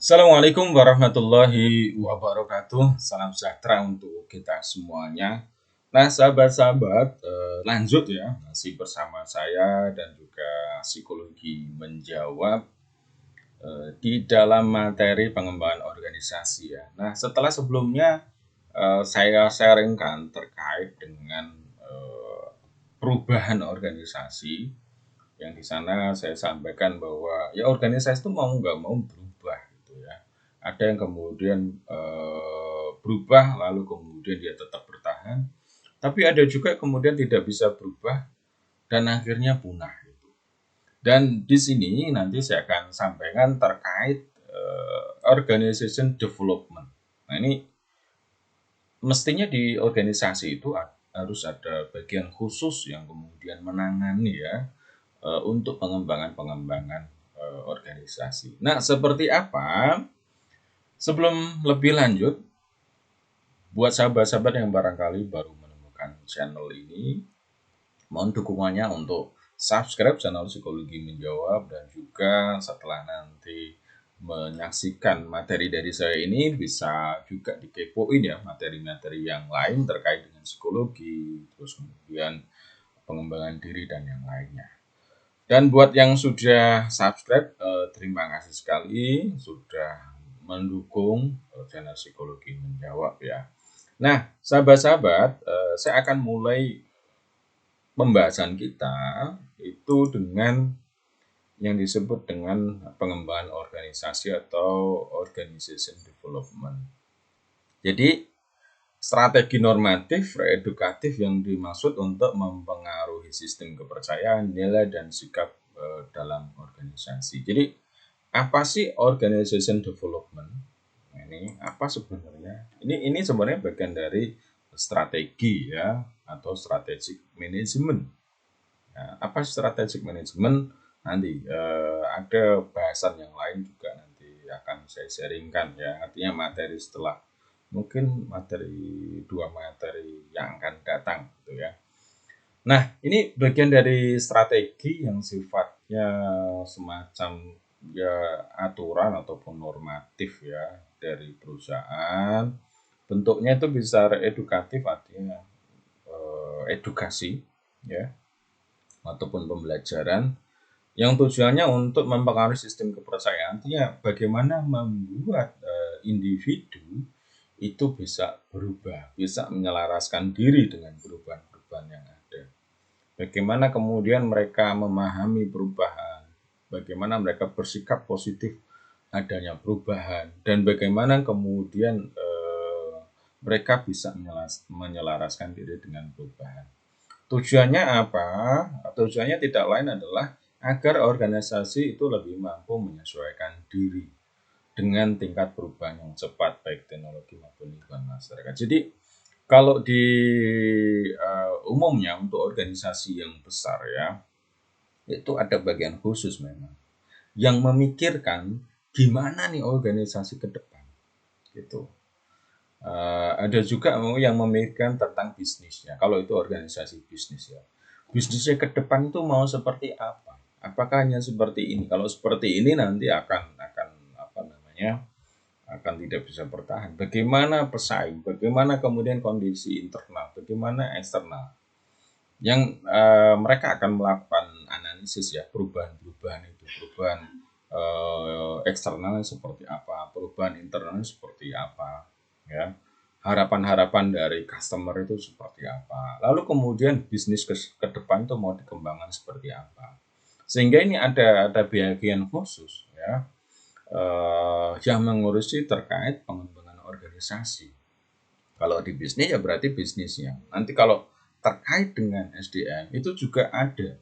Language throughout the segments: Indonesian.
Assalamualaikum warahmatullahi wabarakatuh. Salam sejahtera untuk kita semuanya. Nah, sahabat-sahabat, lanjut ya, masih bersama saya dan juga psikologi menjawab di dalam materi pengembangan organisasi ya. Nah, setelah sebelumnya saya sharingkan terkait dengan perubahan organisasi, yang di sana saya sampaikan bahwa ya organisasi itu mau nggak mau berubah gitu ya. Ada yang kemudian berubah lalu kemudian dia tetap bertahan, tapi ada juga kemudian tidak bisa berubah dan akhirnya punah gitu. Dan di sini nanti saya akan sampaikan terkait organization development. Nah, ini mestinya di organisasi itu harus ada bagian khusus yang kemudian menangani ya untuk pengembangan-pengembangan organisasi. Nah, seperti apa? Sebelum lebih lanjut, buat sahabat-sahabat yang barangkali baru menemukan channel ini, mohon dukungannya untuk subscribe channel Psikologi Menjawab dan juga setelah nanti menyaksikan materi dari saya ini bisa juga dikepoin ya materi-materi yang lain terkait dengan psikologi, terus kemudian pengembangan diri dan yang lainnya. Dan buat yang sudah subscribe, terima kasih sekali sudah mendukung channel Psikologi Menjawab ya. Nah, sahabat-sahabat, saya akan mulai pembahasan kita itu dengan yang disebut dengan pengembangan organisasi atau organization development. Jadi, strategi normatif reedukatif yang dimaksud untuk mempengaruhi sistem kepercayaan, nilai dan sikap dalam organisasi. Jadi apa sih organization development? Nah, ini apa sebenarnya? Ini sebenarnya bagian dari strategi ya atau strategic management. Nah, apa strategic management? Nanti ada bahasan yang lain juga nanti akan saya sharingkan ya. Artinya materi setelah mungkin dua materi yang akan datang gitu ya. Nah, ini bagian dari strategi yang sifatnya semacam ya aturan ataupun normatif ya dari perusahaan. Bentuknya itu bisa edukatif artinya edukasi ya ataupun pembelajaran yang tujuannya untuk mempengaruhi sistem kepercayaan. Artinya bagaimana membuat individu itu bisa berubah, bisa menyelaraskan diri dengan perubahan-perubahan yang ada. Bagaimana kemudian mereka memahami perubahan, bagaimana mereka bersikap positif adanya perubahan, dan bagaimana kemudian mereka bisa menyelaraskan diri dengan perubahan. Tujuannya apa? Tujuannya tidak lain adalah agar organisasi itu lebih mampu menyesuaikan diri dengan tingkat perubahan yang cepat baik teknologi maupun lingkungan masyarakat. Jadi kalau di umumnya untuk organisasi yang besar ya itu ada bagian khusus memang yang memikirkan gimana nih organisasi ke depan gitu. Ada juga yang memikirkan tentang bisnisnya. Kalau itu organisasi bisnis ya, bisnisnya ke depan itu mau seperti apa? Apakah hanya seperti ini? Kalau seperti ini nanti akan apa namanya? Akan tidak bisa bertahan. Bagaimana pesaing? Bagaimana kemudian kondisi internal? Bagaimana eksternal? Yang mereka akan melakukan analisis ya perubahan-perubahan itu, perubahan eksternalnya seperti apa, perubahan internalnya seperti apa, ya harapan-harapan dari customer itu seperti apa. Lalu kemudian bisnis ke depan itu mau dikembangkan seperti apa. Sehingga ini ada bagian khusus ya yang mengurusi terkait pengembangan organisasi. Kalau di bisnis ya berarti bisnisnya. Nanti kalau terkait dengan SDM itu juga ada.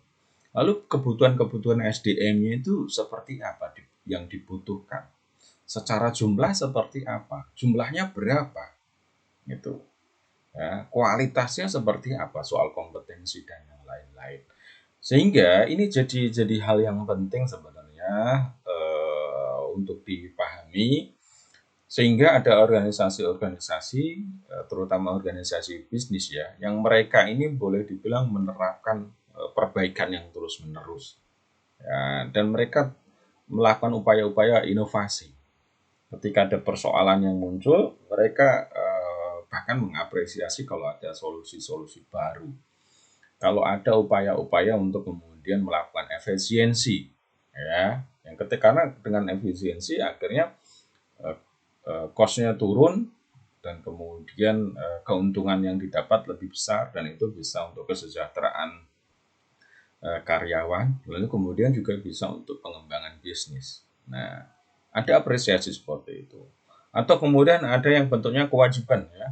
Lalu kebutuhan-kebutuhan SDM-nya itu seperti apa yang dibutuhkan? Secara jumlah seperti apa? Jumlahnya berapa? Gitu. Ya, kualitasnya seperti apa? Soal kompetensi dan yang lain-lain. Sehingga ini jadi hal yang penting sebenarnya untuk dipahami sehingga ada organisasi-organisasi terutama organisasi bisnis ya yang mereka ini boleh dibilang menerapkan perbaikan yang terus-menerus ya, dan mereka melakukan upaya-upaya inovasi Ketika ada persoalan yang muncul, mereka bahkan mengapresiasi kalau ada solusi-solusi baru. Kalau ada upaya-upaya untuk kemudian melakukan efisiensi, ya, yang karena dengan efisiensi akhirnya cost-nya turun dan kemudian keuntungan yang didapat lebih besar dan itu bisa untuk kesejahteraan karyawan, lalu kemudian juga bisa untuk pengembangan bisnis. Nah, ada apresiasi seperti itu. Atau kemudian ada yang bentuknya kewajiban ya,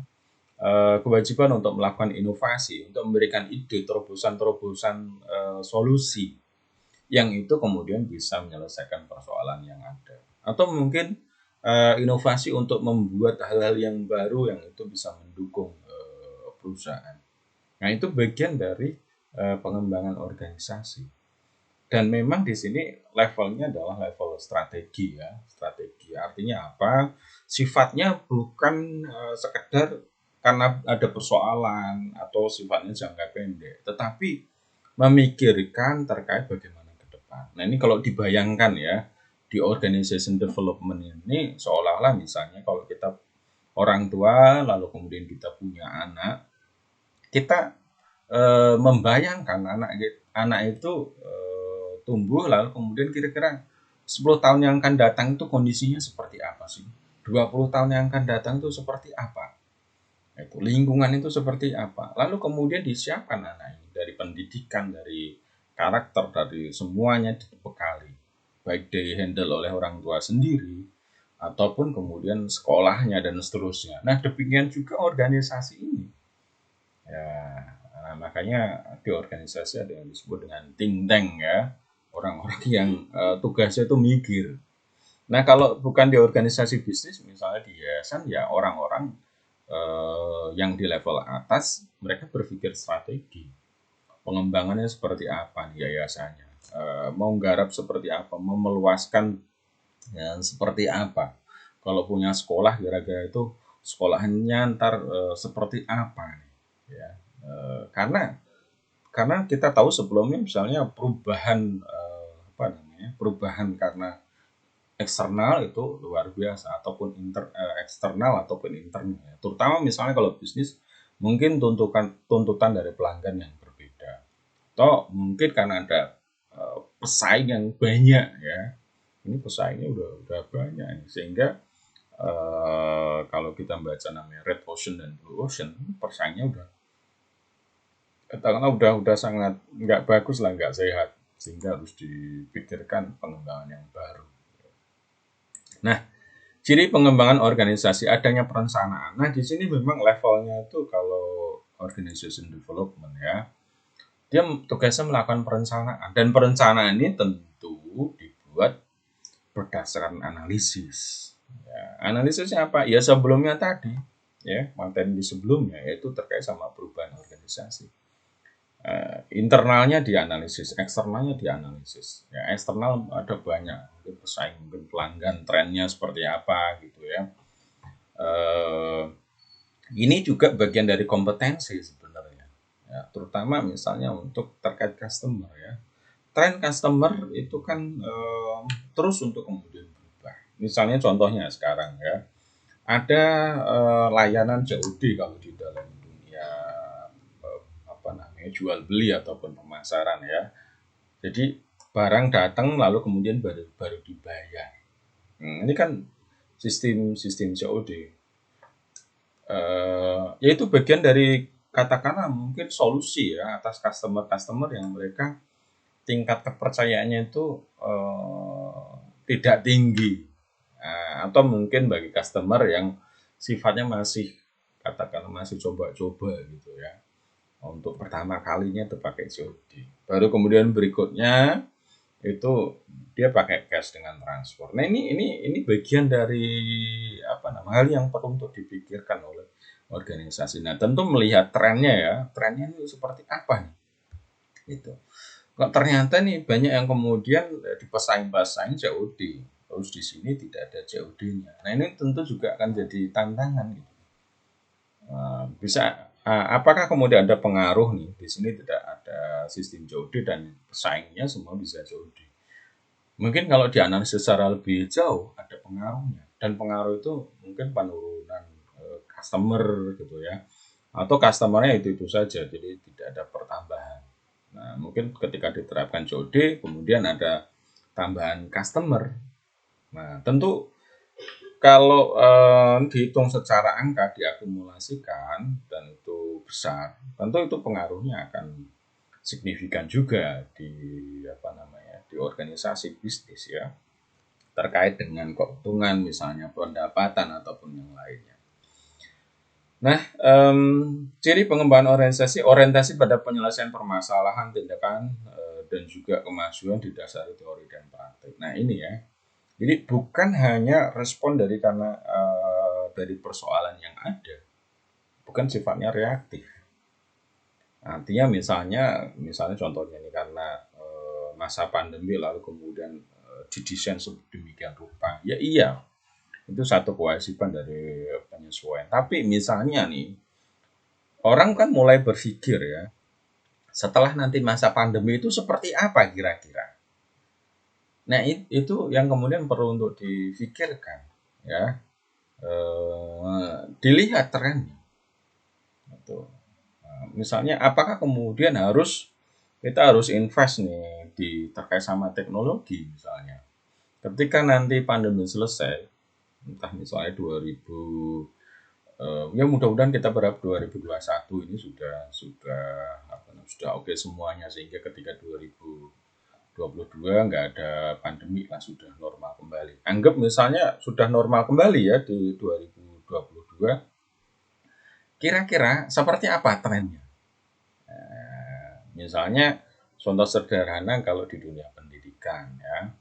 kewajiban untuk melakukan inovasi, untuk memberikan ide, terobosan-terobosan solusi yang itu kemudian bisa menyelesaikan persoalan yang ada. Atau mungkin inovasi untuk membuat hal-hal yang baru yang itu bisa mendukung perusahaan. Nah, itu bagian dari pengembangan organisasi. Dan memang di sini levelnya adalah level strategi ya. Strategi artinya apa? Sifatnya bukan sekedar karena ada persoalan atau sifatnya jangka pendek, tetapi memikirkan terkait bagaimana ke depan. Nah, ini kalau dibayangkan ya, di organization development ini seolah-olah misalnya kalau kita orang tua lalu kemudian kita punya anak, kita membayangkan anak itu tumbuh lalu kemudian kira-kira 10 tahun yang akan datang itu kondisinya seperti apa sih? 20 tahun yang akan datang itu seperti apa? Itu lingkungan itu seperti apa? Lalu kemudian disiapkan anak ini dari pendidikan, dari karakter, dari semuanya dibekali. Baik di handle oleh orang tua sendiri ataupun kemudian sekolahnya dan seterusnya. Nah, demikian juga organisasi ini. Ya, nah, makanya di organisasi ada yang disebut dengan think tank ya, orang-orang yang tugasnya itu mikir. Nah, kalau bukan di organisasi bisnis, misalnya di yayasan, ya orang-orang yang di level atas, mereka berpikir strategi. Pengembangannya seperti apa nih yayasannya, mau garap seperti apa, mau meluaskan ya, seperti apa. Kalau punya sekolah, kira-kira itu sekolahnya ntar seperti apa nih, ya. Karena kita tahu sebelumnya misalnya perubahan apa namanya perubahan karena eksternal itu luar biasa ataupun eksternal ataupun internal ya. Terutama misalnya kalau bisnis mungkin tuntutan dari pelanggan yang berbeda atau mungkin karena ada pesaing yang banyak ya, ini pesaingnya udah banyak sehingga kalau kita baca namanya Red Ocean dan Blue Ocean, persaingnya katakanlah udah sangat nggak bagus lah, nggak sehat, sehingga harus dipikirkan pengembangan yang baru. Nah, ciri pengembangan organisasi adanya perencanaan. Nah, di sini memang levelnya itu kalau organization development ya, dia tugasnya melakukan perencanaan dan perencanaan ini tentu dibuat berdasarkan analisis. Ya, analisisnya apa? Ya sebelumnya tadi, ya materi di sebelumnya yaitu terkait sama perubahan organisasi. Internalnya dianalisis, eksternalnya dianalisis. Ya, eksternal ada banyak, mungkin pesaing, mungkin pelanggan, trennya seperti apa gitu ya. Ini juga bagian dari kompetensi sebenarnya. Ya, terutama misalnya untuk terkait customer ya. Tren customer itu kan terus untuk kemudian berubah. Misalnya contohnya sekarang ya, ada layanan COD kalau di dalam dunia apa namanya jual beli ataupun pemasaran ya. Jadi barang datang lalu kemudian baru dibayar. Ini kan sistem COD. Yaitu bagian dari katakanlah mungkin solusi ya atas customer yang mereka tingkat kepercayaannya itu tidak tinggi. Atau mungkin bagi customer yang sifatnya masih katakanlah masih coba-coba gitu ya. Untuk pertama kalinya itu pakai COD. Baru kemudian berikutnya itu dia pakai cash dengan transfer. Nah, ini bagian dari apa namanya hal yang perlu untuk dipikirkan oleh organisasi. Nah, tentu melihat trennya ya, trennya itu seperti apa nih? Itu. Kok ternyata nih banyak yang kemudian dipesaing-pesaing COD. Terus di sini tidak ada COD-nya. Nah, ini tentu juga akan jadi tantangan gitu. Bisa apakah kemudian ada pengaruh nih di sini tidak ada sistem COD dan pesaingnya semua bisa COD. Mungkin kalau dianalisis secara lebih jauh ada pengaruhnya. dan pengaruh itu mungkin penurunan customer gitu ya, atau customernya itu saja, jadi tidak ada pertambahan. Nah, mungkin ketika diterapkan COD kemudian ada tambahan customer. Nah, tentu kalau dihitung secara angka, diakumulasikan dan itu besar, tentu itu pengaruhnya akan signifikan juga di di organisasi bisnis ya, terkait dengan keuntungan misalnya pendapatan ataupun yang lainnya. Nah, ciri pengembangan organisasi orientasi pada penyelesaian permasalahan, tindakan dan juga kemajuan didasari teori dan praktik. Nah, ini ya. Jadi bukan hanya respon dari persoalan yang ada, bukan sifatnya reaktif. Artinya misalnya contohnya ini karena masa pandemi lalu kemudian didesain sedemikian rupa. Ya iya, itu satu kewajiban dari penyesuaian. Tapi misalnya nih, orang kan mulai berpikir ya, setelah nanti masa pandemi itu seperti apa kira-kira. Nah, itu yang kemudian perlu untuk difikirkan ya. Dilihat trennya. Gitu. Nah, misalnya apakah kemudian kita harus invest nih terkait sama teknologi misalnya. Ketika nanti pandemi selesai, entah misalnya 2000 ya mudah-mudahan kita berharap 2021 ini sudah oke semuanya, sehingga ketika 2022 nggak ada pandemi lah, sudah normal kembali. Anggap misalnya sudah normal kembali ya di 2022, kira-kira seperti apa trennya? Misalnya contoh sederhana kalau di dunia pendidikan ya,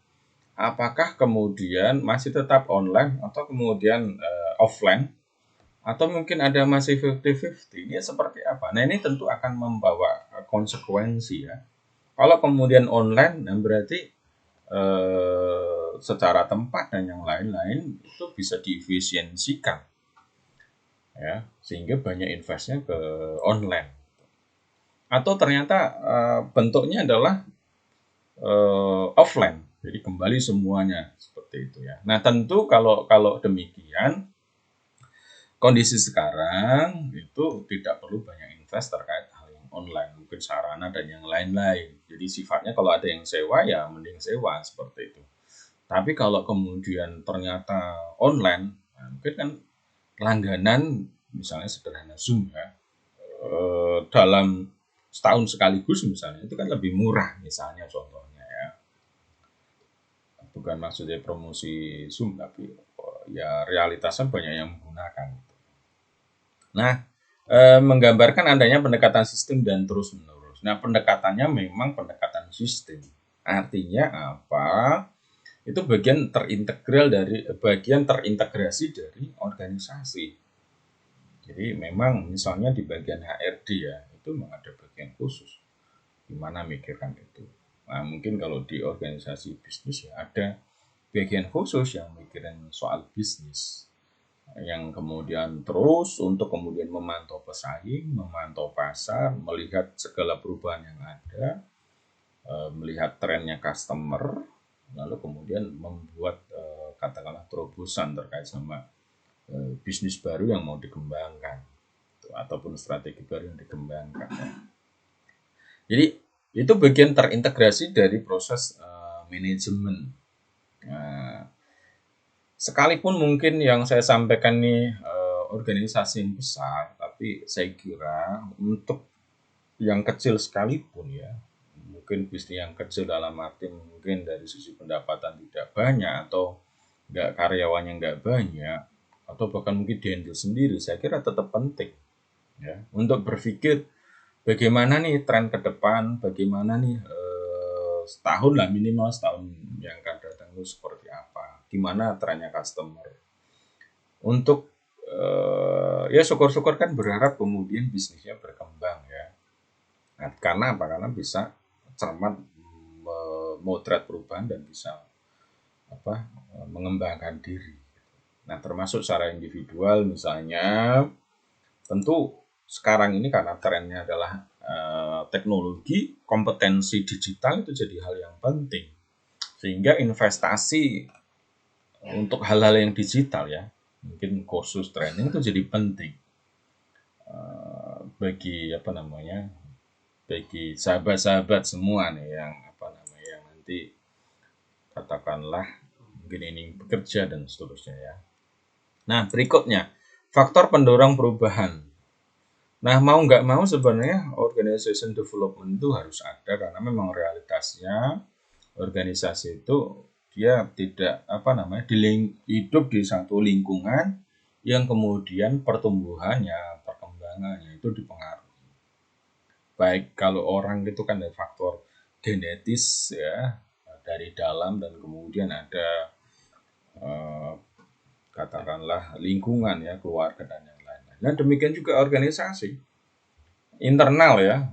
apakah kemudian masih tetap online atau kemudian offline, atau mungkin ada masih 50-50, ini seperti apa? Nah, ini tentu akan membawa konsekuensi ya. Kalau kemudian online, nah berarti secara tempat dan yang lain-lain itu bisa diefisiensikan ya, sehingga banyak investnya ke online. Atau ternyata bentuknya adalah offline, jadi kembali semuanya seperti itu ya. Nah, tentu kalau demikian kondisi sekarang itu tidak perlu banyak invest terkait hal yang online, mungkin sarana dan yang lain-lain. Jadi sifatnya kalau ada yang sewa ya mending sewa seperti itu. Tapi kalau kemudian ternyata online, nah mungkin kan langganan misalnya sederhana Zoom ya, dalam setahun sekaligus misalnya, itu kan lebih murah misalnya contohnya ya. Bukan maksudnya promosi Zoom, tapi ya realitasnya banyak yang menggunakan. Nah, menggambarkan adanya pendekatan sistem dan terus-menerus. Nah, pendekatannya memang pendekatan sistem. Artinya apa? Itu bagian terintegrasi dari organisasi. Jadi memang misalnya di bagian HRD ya, itu memang ada bagian khusus gimana mikirkan itu. Nah, mungkin kalau di organisasi bisnis ya ada bagian khusus yang mikirin soal bisnis, yang kemudian terus untuk kemudian memantau pesaing, memantau pasar, melihat segala perubahan yang ada, melihat trennya customer, lalu kemudian membuat katakanlah terobosan terkait sama bisnis baru yang mau dikembangkan ataupun strategi baru yang dikembangkan. Jadi itu bagian terintegrasi dari proses manajemen. Sekalipun mungkin yang saya sampaikan nih organisasi yang besar, tapi saya kira untuk yang kecil sekalipun ya, mungkin bisnis yang kecil dalam arti mungkin dari sisi pendapatan tidak banyak atau karyawannya nggak banyak, atau bahkan mungkin dihandle sendiri, saya kira tetap penting ya untuk berpikir bagaimana nih tren ke depan, bagaimana nih setahun lah, minimal setahun yang akan datang itu seperti apa, gimana trennya customer, untuk ya syukur-syukur kan berharap kemudian bisnisnya berkembang ya. Nah, karena apa? Karena bisa cermat memotret perubahan dan bisa mengembangkan diri. Nah, termasuk secara individual misalnya, tentu sekarang ini karena trennya adalah teknologi, kompetensi digital itu jadi hal yang penting. Sehingga investasi untuk hal-hal yang digital ya, mungkin kursus training itu jadi penting bagi apa namanya, bagi sahabat-sahabat semua nih yang apa namanya yang nanti katakanlah mungkin ini bekerja dan seterusnya ya. Nah berikutnya faktor pendorong perubahan. Nah mau nggak mau sebenarnya organization development itu harus ada karena memang realitasnya organisasi itu dia tidak apa namanya hidup di satu lingkungan yang kemudian pertumbuhannya, perkembangannya itu dipengaruhi. Baik kalau orang itu kan ada faktor genetis ya dari dalam dan kemudian ada eh, katakanlah lingkungan ya keluarga dan yang lain-lain. Nah demikian juga organisasi internal ya.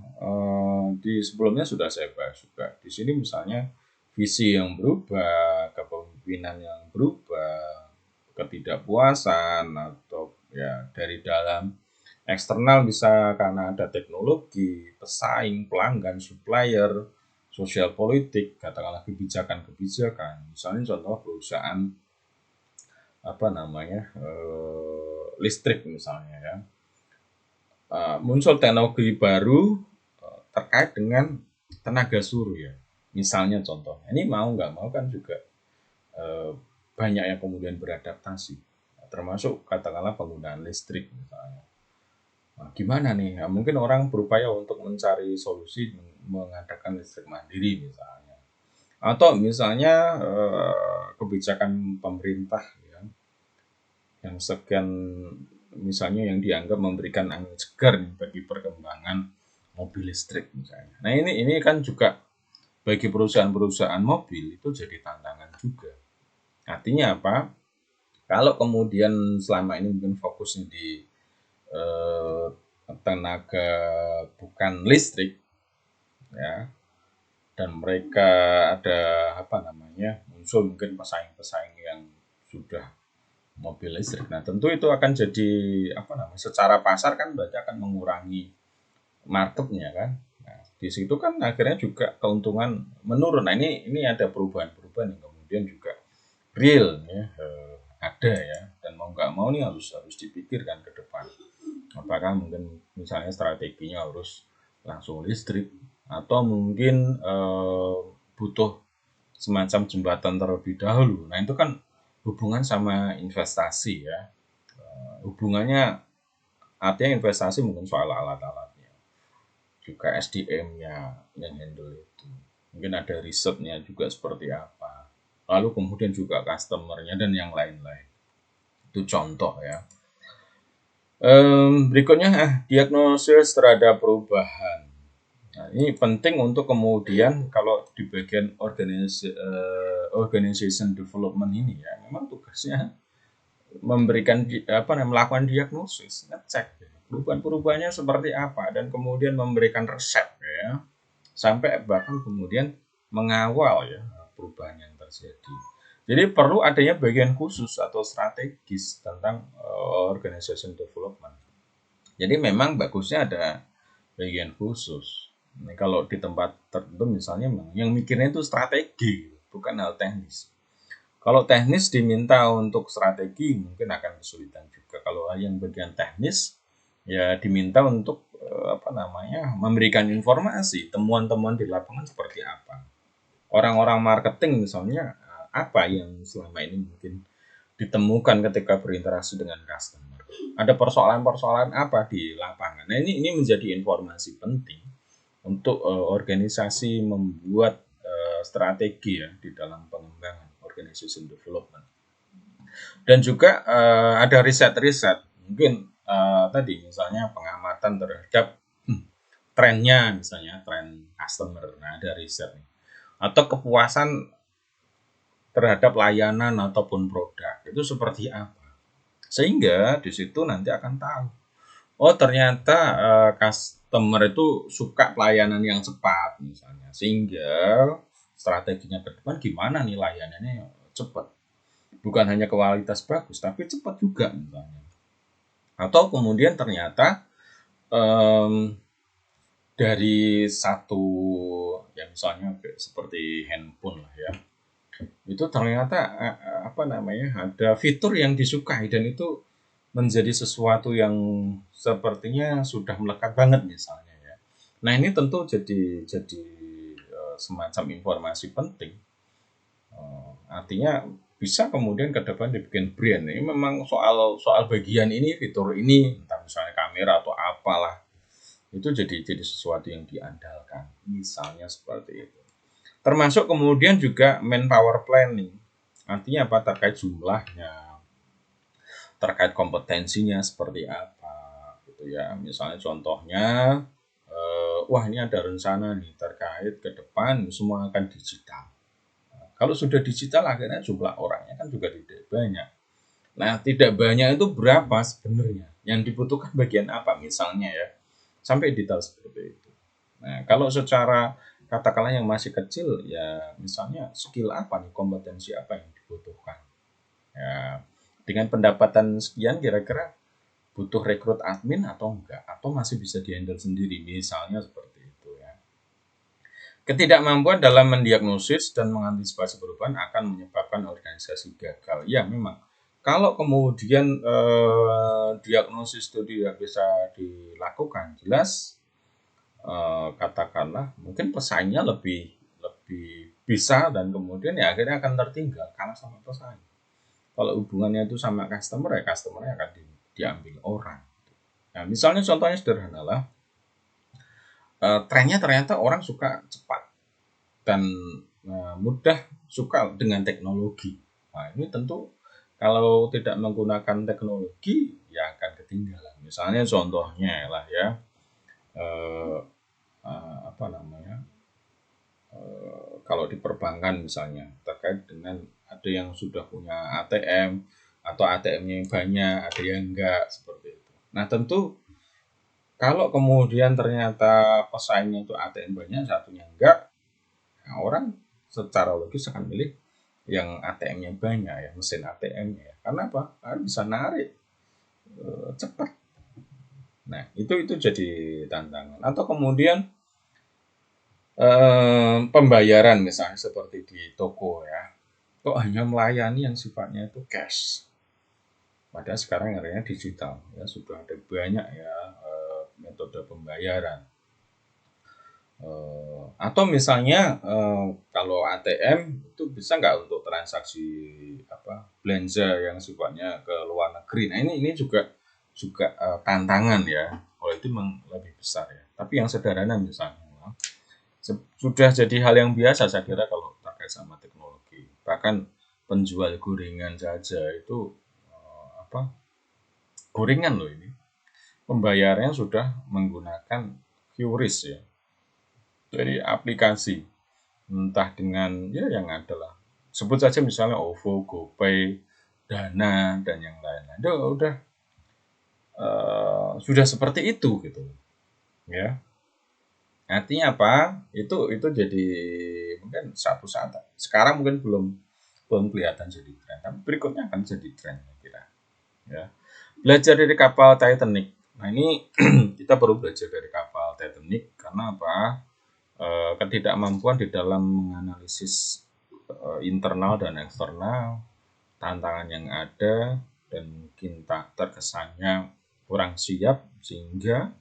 Di sebelumnya sudah saya bahas juga. Di sini misalnya visi yang berubah, kepemimpinan yang berubah, ketidakpuasan atau ya dari dalam eksternal bisa karena ada teknologi, pesaing, pelanggan, supplier, sosial politik, katakanlah kebijakan-kebijakan. Misalnya contoh perusahaan apa namanya listrik misalnya ya. Muncul teknologi baru terkait dengan tenaga surya. Misalnya contohnya, ini mau nggak mau kan juga banyak yang kemudian beradaptasi, termasuk katakanlah penggunaan listrik misalnya. Nah, gimana nih? Nah, mungkin orang berupaya untuk mencari solusi mengadakan listrik mandiri misalnya, atau misalnya kebijakan pemerintah ya, yang sekian misalnya yang dianggap memberikan angin segar bagi perkembangan mobil listrik misalnya. Nah ini kan juga bagi perusahaan-perusahaan mobil itu jadi tantangan juga. Artinya apa? Kalau kemudian selama ini mungkin fokusnya di eh, tenaga bukan listrik ya, dan mereka ada apa namanya muncul mungkin pesaing-pesaing yang sudah mobil listrik. Nah tentu itu akan jadi apa namanya secara pasar kan berarti akan mengurangi marketnya kan. Nah, di situ kan akhirnya juga keuntungan menurun. Nah ini ada perubahan-perubahan yang kemudian juga real ya ada ya dan mau nggak mau nih harus harus dipikirkan ke depan. Apakah mungkin misalnya strateginya harus langsung listrik atau mungkin butuh semacam jembatan terlebih dahulu. Nah itu kan hubungan sama investasi ya. Hubungannya artinya investasi mungkin soal alat-alatnya, juga SDM-nya yang handle itu. Mungkin ada risetnya juga seperti apa. Lalu kemudian juga customer-nya dan yang lain-lain. Itu contoh ya. Berikutnya diagnosis terhadap perubahan. Nah, ini penting untuk kemudian kalau di bagian organization development ini ya, memang tugasnya memberikan apa namanya melakukan diagnosis, ngecek ya, perubahan-perubahannya seperti apa dan kemudian memberikan resep ya, sampai bahkan kemudian mengawal ya perubahan yang terjadi. Jadi perlu adanya bagian khusus atau strategis tentang organization development. Jadi memang bagusnya ada bagian khusus. Ini kalau di tempat tertentu misalnya yang mikirnya itu strategi, bukan hal teknis. Kalau teknis diminta untuk strategi mungkin akan kesulitan juga. Kalau yang bagian teknis ya diminta untuk apa namanya memberikan informasi temuan-temuan di lapangan seperti apa. Orang-orang marketing misalnya apa yang selama ini mungkin ditemukan ketika berinteraksi dengan customer. Ada persoalan-persoalan apa di lapangan. Nah ini menjadi informasi penting untuk organisasi membuat strategi ya di dalam pengembangan organization development. Dan juga ada riset-riset mungkin tadi misalnya pengamatan terhadap trennya misalnya tren customer. Nah ada riset nih. Atau kepuasan terhadap layanan ataupun produk itu seperti apa. Sehingga di situ nanti akan tahu. Oh ternyata customer itu suka pelayanan yang cepat misalnya. Sehingga strateginya ke depan gimana nih layanannya cepat. Bukan hanya kualitas bagus tapi cepat juga misalnya. Atau kemudian ternyata dari satu ya misalnya seperti handphone lah ya. itu ternyata ada fitur yang disukai dan itu menjadi sesuatu yang sepertinya sudah melekat banget misalnya ya. Nah ini tentu jadi semacam informasi penting. Artinya bisa kemudian ke depan dibikin brand. Ini memang soal soal bagian ini, fitur ini, entah misalnya kamera atau apalah, itu jadi sesuatu yang diandalkan. Misalnya seperti itu. Termasuk kemudian juga manpower planning. Artinya apa? Terkait jumlahnya, terkait kompetensinya seperti apa, gitu ya. Misalnya contohnya, wah ini ada rencana nih terkait ke depan semua akan digital. Kalau sudah digital akhirnya jumlah orangnya kan juga tidak banyak. Nah, tidak banyak itu berapa sebenarnya? Yang dibutuhkan bagian apa misalnya ya? Sampai detail seperti itu. Nah, kalau secara katakanlah yang masih kecil ya misalnya skill apa nih, kompetensi apa yang dibutuhkan. Ya, dengan pendapatan sekian kira-kira butuh rekrut admin atau enggak atau masih bisa dihandle sendiri misalnya seperti itu ya. Ketidakmampuan dalam mendiagnosis dan mengantisipasi perubahan akan menyebabkan organisasi gagal. Ya, memang. Kalau kemudian diagnosis itu tidak bisa dilakukan, jelas katakanlah mungkin pesaingnya lebih lebih bisa dan kemudian ya akhirnya akan tertinggal karena sama pesaing. Kalau hubungannya itu sama customer ya customernya akan diambil orang. Nah, misalnya contohnya sederhana lah, trennya ternyata orang suka cepat dan mudah suka dengan teknologi. Nah, ini tentu kalau tidak menggunakan teknologi ya akan ketinggalan. Misalnya contohnya lah ya, eh, apa namanya, kalau di perbankan misalnya terkait dengan ada yang sudah punya ATM atau ATM-nya yang banyak, ada yang enggak seperti itu. Nah, tentu kalau kemudian ternyata pesaingnya itu ATM banyak, satunya enggak, nah, orang secara logis akan milih yang ATM-nya banyak ya, mesin ATM-nya ya. Karena apa? Karena bisa narik cepat. Nah, itu jadi tantangan. Atau kemudian pembayaran misalnya seperti di toko ya. Kok hanya melayani yang sifatnya itu cash. Padahal sekarang akhirnya digital ya, sudah ada banyak ya metode pembayaran. Atau misalnya kalau ATM itu bisa nggak untuk transaksi apa belanja yang sifatnya ke luar negeri. Nah ini juga juga tantangan ya. Kalau itu memang lebih besar ya. Tapi yang sederhana misalnya sudah jadi hal yang biasa saya kira kalau terkait sama teknologi. Bahkan penjual gorengan saja itu apa gorengan loh ini pembayarannya sudah menggunakan QRIS ya dari aplikasi entah dengan ya yang adalah sebut saja misalnya OVO, GoPay, Dana dan yang lain-lain. Itu udah sudah seperti itu gitu ya. Artinya apa? Itu jadi mungkin satu saat sekarang mungkin belum belum kelihatan jadi tren, tapi berikutnya akan jadi tren saya kira. Ya. Belajar dari kapal Titanic. Nah ini kita perlu belajar dari kapal Titanic karena apa? Ketidakmampuan di dalam menganalisis internal dan eksternal, tantangan yang ada, dan mungkin tak terkesannya kurang siap sehingga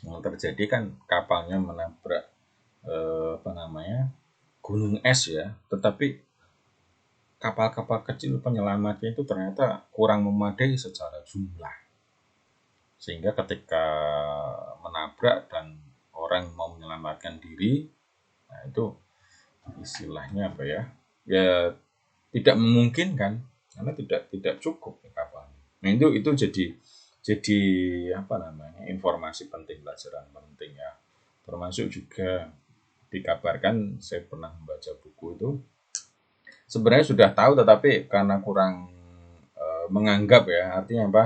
yang terjadi kan kapalnya menabrak gunung es ya, tetapi kapal-kapal kecil penyelamatnya itu ternyata kurang memadai secara jumlah sehingga ketika menabrak dan orang mau menyelamatkan diri, nah itu istilahnya apa ya? Ya tidak memungkinkan karena tidak cukup kapalnya. Nah itu jadi apa namanya informasi penting pelajaran penting ya. Termasuk juga dikabarkan saya pernah membaca buku itu sebenarnya sudah tahu tetapi karena kurang menganggap ya artinya apa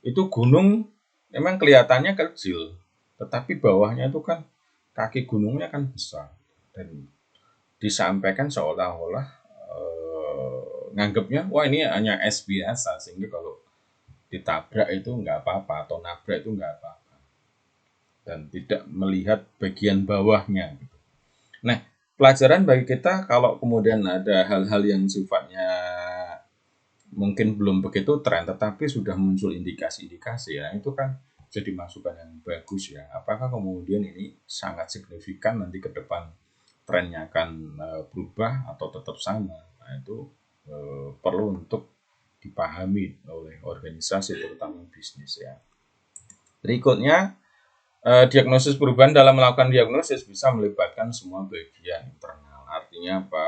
itu gunung memang kelihatannya kecil tetapi bawahnya itu kan kaki gunungnya kan besar dan disampaikan seolah-olah nganggapnya wah ini hanya es biasa sehingga kalau ditabrak itu nggak apa-apa atau nabrak itu nggak apa-apa dan tidak melihat bagian bawahnya gitu. Nah pelajaran bagi kita kalau kemudian ada hal-hal yang sifatnya mungkin belum begitu tren, tetapi sudah muncul indikasi-indikasi ya, itu kan jadi masukan yang bagus ya. Apakah kemudian ini sangat signifikan nanti ke depan trennya akan berubah atau tetap sama? Nah, itu perlu untuk dipahami oleh organisasi terutama bisnis ya. Berikutnya, diagnosis perubahan dalam melakukan diagnosis bisa melibatkan semua bagian internal. Artinya apa?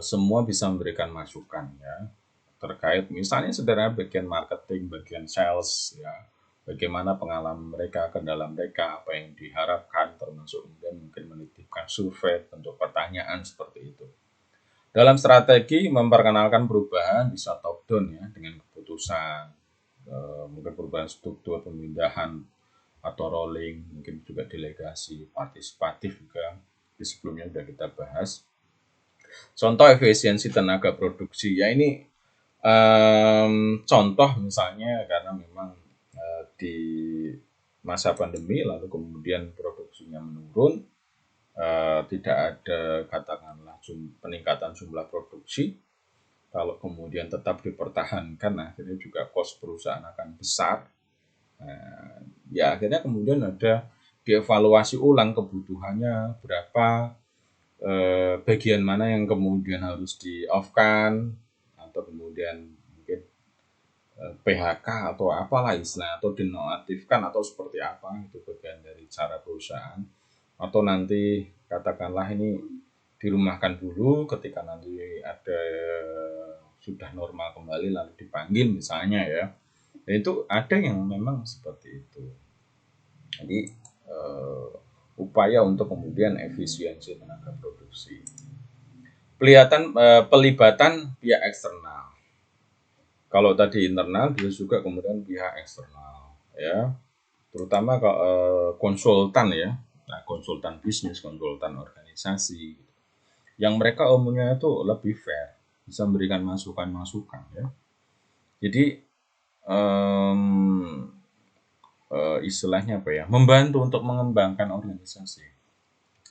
Semua bisa memberikan masukan ya terkait misalnya sederhana bagian marketing, bagian sales ya. Bagaimana pengalaman mereka, kendala mereka, apa yang diharapkan, termasuk kemudian mungkin menitipkan survei, bentuk pertanyaan seperti itu. Dalam strategi memperkenalkan perubahan bisa top down ya dengan keputusan, mungkin perubahan struktur, pemindahan atau rolling, mungkin juga delegasi, partisipatif juga di sebelumnya sudah kita bahas. Contoh efisiensi tenaga produksi ya ini contoh misalnya karena memang di masa pandemi lalu kemudian produksinya menurun, tidak ada katakanlah peningkatan jumlah produksi. Kalau kemudian tetap dipertahankan, akhirnya juga kos perusahaan akan besar. Ya akhirnya kemudian ada dievaluasi ulang kebutuhannya berapa, bagian mana yang kemudian harus di off-kan atau kemudian mungkin PHK atau apalah istilah atau dinonaktifkan atau seperti apa, itu bagian dari cara perusahaan. Atau nanti katakanlah ini dirumahkan dulu ketika nanti ada sudah normal kembali lalu dipanggil misalnya ya. Dan itu ada yang memang seperti itu. Jadi upaya untuk kemudian efisiensi tenaga produksi. Pelibatan pihak eksternal. Kalau tadi internal, bisa juga kemudian pihak eksternal, ya, terutama konsultan ya, nah, konsultan bisnis, konsultan organisasi, yang mereka umumnya itu lebih fair, bisa memberikan masukan-masukan ya. Jadi istilahnya apa ya, membantu untuk mengembangkan organisasi.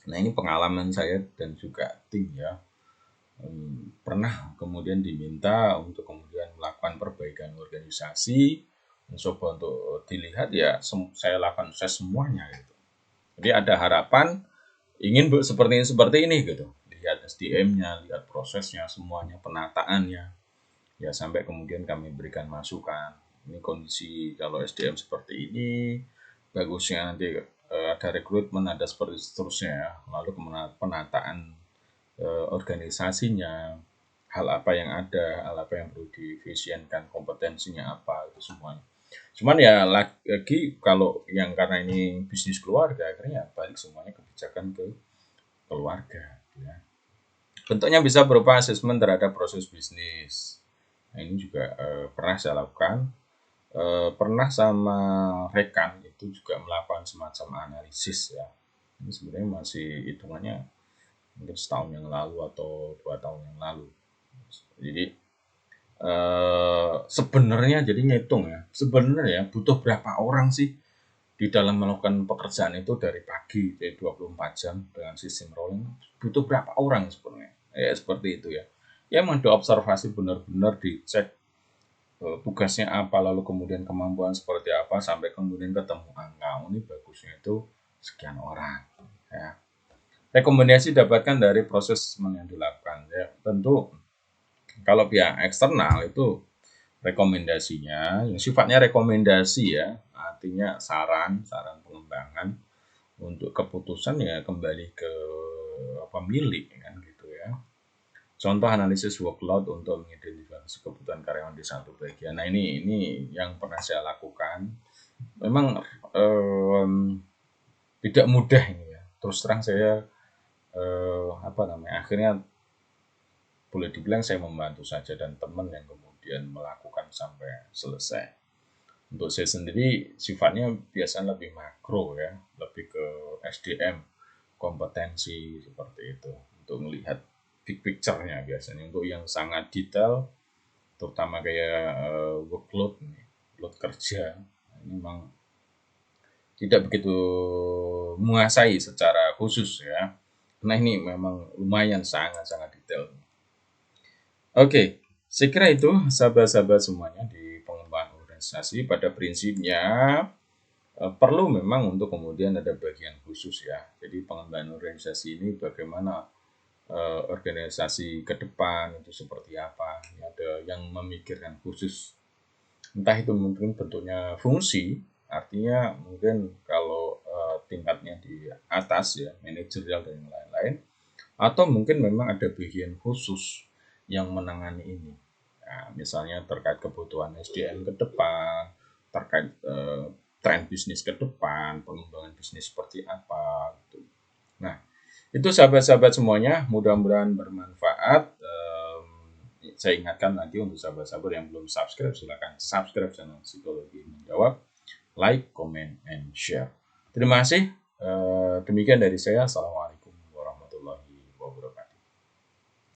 Nah ini pengalaman saya dan juga tim ya. Pernah kemudian diminta untuk kemudian melakukan perbaikan organisasi, mencoba untuk dilihat ya saya lakukan semuanya gitu. Jadi ada harapan ingin seperti ini gitu. Lihat SDM-nya, lihat prosesnya, semuanya, penataannya. Ya sampai kemudian kami berikan masukan. Ini kondisi kalau SDM seperti ini, bagusnya nanti ada rekrutmen, ada seperti seterusnya ya. Lalu penataan organisasinya, hal apa yang ada, hal apa yang perlu diefisienkan, kompetensinya apa, itu semuanya. Cuman ya lagi kalau yang karena ini bisnis keluarga, akhirnya balik semuanya kebijakan ke keluarga. Ya. Bentuknya bisa berupa asesmen terhadap proses bisnis. Nah, ini juga pernah saya lakukan. Pernah sama rekan itu juga melakukan semacam analisis ya. Ini sebenarnya masih hitungannya mungkin setahun yang lalu atau 2 tahun yang lalu. Jadi sebenarnya jadi ngitung ya, sebenarnya butuh berapa orang sih di dalam melakukan pekerjaan itu dari pagi jadi 24 jam dengan sistem rolling, butuh berapa orang sebenarnya ya seperti itu ya. Ya memang diobservasi benar-benar dicek tugasnya apa lalu kemudian kemampuan seperti apa sampai kemudian ketemu angka ini bagusnya itu sekian orang ya. Rekomendasi dapatkan dari proses yang dilakukan ya. Tentu kalau pihak eksternal itu rekomendasinya yang sifatnya rekomendasi ya, artinya saran pengembangan, untuk keputusan ya kembali ke pemilik kan gitu ya. Contoh analisis workload untuk mengidentifikasi kebutuhan karyawan di satu bagian. Nah ini yang pernah saya lakukan. Memang tidak mudah ini ya. Terus terang saya akhirnya boleh dibilang saya membantu saja dan teman yang kemudian melakukan sampai selesai. Untuk saya sendiri sifatnya biasanya lebih makro ya, lebih ke SDM, kompetensi seperti itu untuk melihat big picture-nya biasanya. Untuk yang sangat detail, terutama kayak workload, load kerja, ini memang tidak begitu menguasai secara khusus ya. Nah, ini memang lumayan sangat-sangat detail. Oke, saya kira itu sahabat-sahabat semuanya di pengembangan organisasi. Pada prinsipnya perlu memang untuk kemudian ada bagian khusus ya. Jadi pengembangan organisasi ini bagaimana organisasi ke depan itu seperti apa. Ada yang memikirkan khusus, entah itu mungkin bentuknya fungsi, artinya mungkin kalau tingkatnya di atas ya, manajerial dan yang lain-lain, atau mungkin memang ada bagian khusus yang menangani ini. Nah, misalnya terkait kebutuhan SDM ke depan, terkait tren bisnis ke depan, pengembangan bisnis seperti apa gitu. Nah, itu sahabat-sahabat semuanya, mudah-mudahan bermanfaat. Saya ingatkan lagi untuk sahabat-sahabat yang belum subscribe, silakan subscribe channel Psikologi Menjawab, like, comment, and share. Terima kasih. Demikian dari saya. Assalamualaikum.